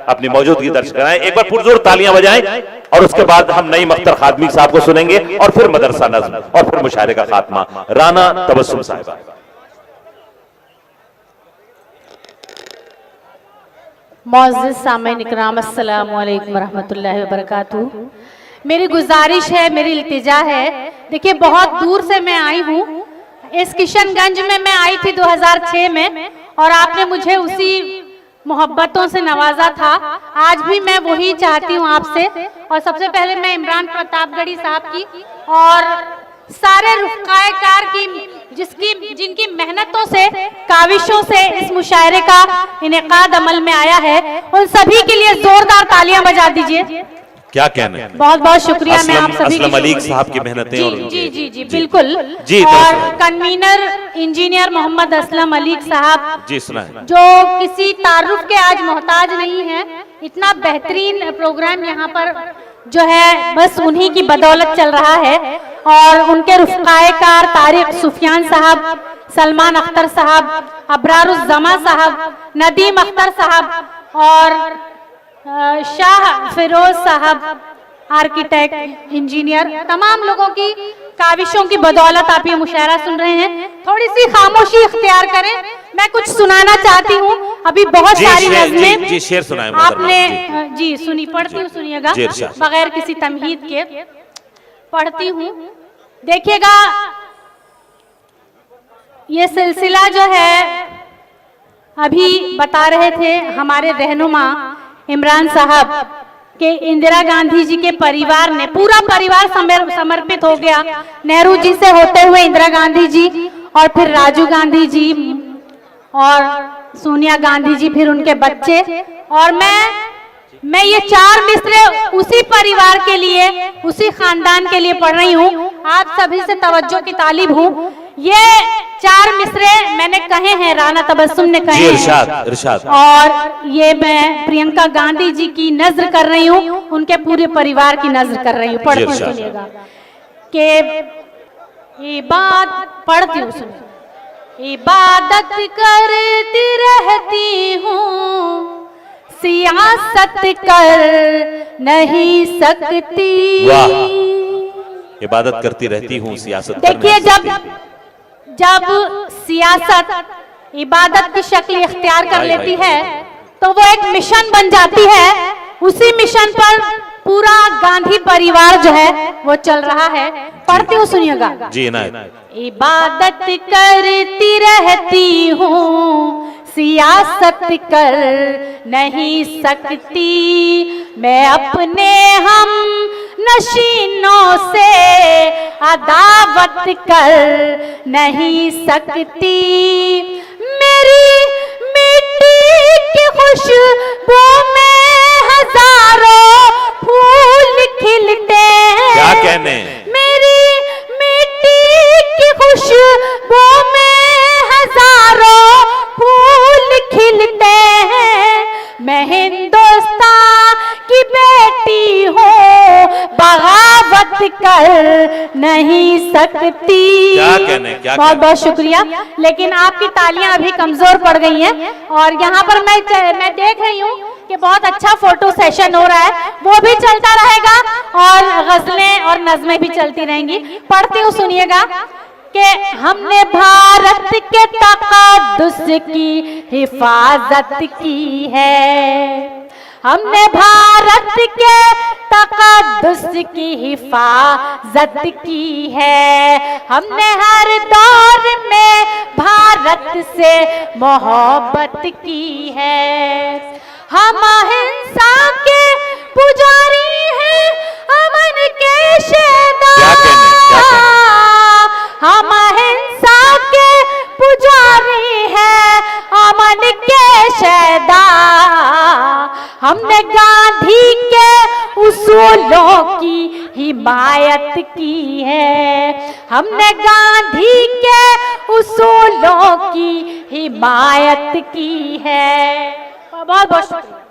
अपनी मौजूदगी दर्ज कराएं। एक बार पुरजोर तालियां बजाएं और उसके बाद हम नईम अख्तर खादमी साहब को सुनेंगे और फिर मदरसा नज़्म और फिर मुशायरे का खात्मा। राना तबस्सुम साहिबा। मौजूद सामईन इकराम, अस्सलामु अलैकुम रहमतुल्लाहि व बरकातुहू। मेरी गुजारिश है, मेरी इल्तिजा है, देखिए बहुत दूर से मैं आई हूँ। इस किशनगंज में मैं आई थी 2006 में और आपने मुझे उसी मोहब्बतों से नवाजा था। आज भी मैं वही चाहती हूँ आपसे। और सबसे पहले मैं इमरान प्रतापगढ़ी साहब की और सारे रुफ़क़ाए कार की जिनकी मेहनतों से, काविशों से इस मुशायरे का इनेकाद अमल में आया है, उन सभी के लिए जोरदार तालियां बजा दीजिए। क्या कहना है? बहुत बहुत शुक्रिया। मैं आप सभी असलम मलिक साहब की मेहनतें जी बिल्कुल जी। और कन्वीनर इंजीनियर मोहम्मद असलम मलिक साहब जी सुना जो किसी तारुफ के आज मोहताज नहीं है। इतना बेहतरीन प्रोग्राम यहाँ पर जो है बस उन्हीं की बदौलत चल रहा है। और उनके रुफ़क़ाए कार तारिक सुफियान साहब, सलमान अख्तर साहब, अबरारुज़्ज़मा साहब, नदीम अख्तर साहब और शाह फिरोज साहब आर्किटेक्ट इंजीनियर, तमाम लोगों की काविशों की बदौलत आप ये मुशायरा सुन रहे हैं। थोड़ी सी खामोशी इख्तियार करें, मैं कुछ सुनाना चाहती हूँ। अभी बहुत सारी नज़में शेर सुनाएं आपने जी सुनी, पढ़ती हूँ, सुनिएगा बगैर किसी तमहीद के पढ़ती हूँ। देखिएगा ये सिलसिला जो है अभी बता रहे थे हमारे रहनुमा इमरान साहब के इंदिरा गांधी जी के परिवार ने, पूरा परिवार समर्पित हो गया। नेहरू जी से होते हुए इंदिरा गांधी जी और फिर राजीव गांधी जी और सोनिया गांधी जी, फिर उनके बच्चे। और मैं ये चार मिसरे उसी परिवार के लिए, उसी खानदान के लिए पढ़ रही हूँ। आप सभी से तवज्जो की तालिब हूँ। ये चार मिसरे मैंने कहे हैं, राना तबस्सुम ने कहे हैं। इरशाद। और ये मैं प्रियंका गांधी जी की नज़्र कर रही हूँ, उनके पूरे परिवार की नज़्र कर रही हूँ। पढ़ती सुनिएगा कि पढ़ती हूँ, सुनिए। इबादत करती रहती हूँ, सियासत कर नहीं सकती। इबादत करती रहती हूँ, सियासत। देखिए जब सियासत इबादत की शक्ल इख्तियार कर लेती है तो वो एक मिशन बन जाती है। उसी मिशन पर पूरा गांधी परिवार जो है वो चल रहा है। पढ़ती हूँ, सुनिएगा जी। इबादत करती रहती हूँ, सियासत कर नहीं सकती। मैं अपने हम नशीनों से अदावत कर नहीं सकती। मेरी मिट्टी की खुशबू में हजारों फूल खिलते हैं। क्या कहने? मेरी मिट्टी की खुशबू में हजारों फूल खिलते हैं। मैं हिंदुस्तान की बेटी हूँ, बगावत कर नहीं सकती। क्या कहने? बहुत बहुत शुक्रिया। लेकिन आपकी तालियां अभी कमजोर पड़ गई हैं। और यहाँ पर मैं देख रही हूँ कि बहुत अच्छा फोटो सेशन हो रहा है, वो भी चलता रहेगा और गजलें और नज़में भी चलती रहेंगी। पढ़ती हूँ, सुनिएगा कि हमने भारत के तक़द्दुस की हिफाजत की है। हमने भारत के तक़द्दुस की हिफाजत की है। हमने हर दौर में भारत से मोहब्बत की है। हम अहिंसा के पुजारी हैं, अमन के शेदार। हम अहिंसा के पुजारी हैं, अमन के शेदार। हमने गांधी के उसूलों की हिमायत की है। हमने गांधी के उसूलों की हिमायत की है। बहुत बहुत शुक्रिया।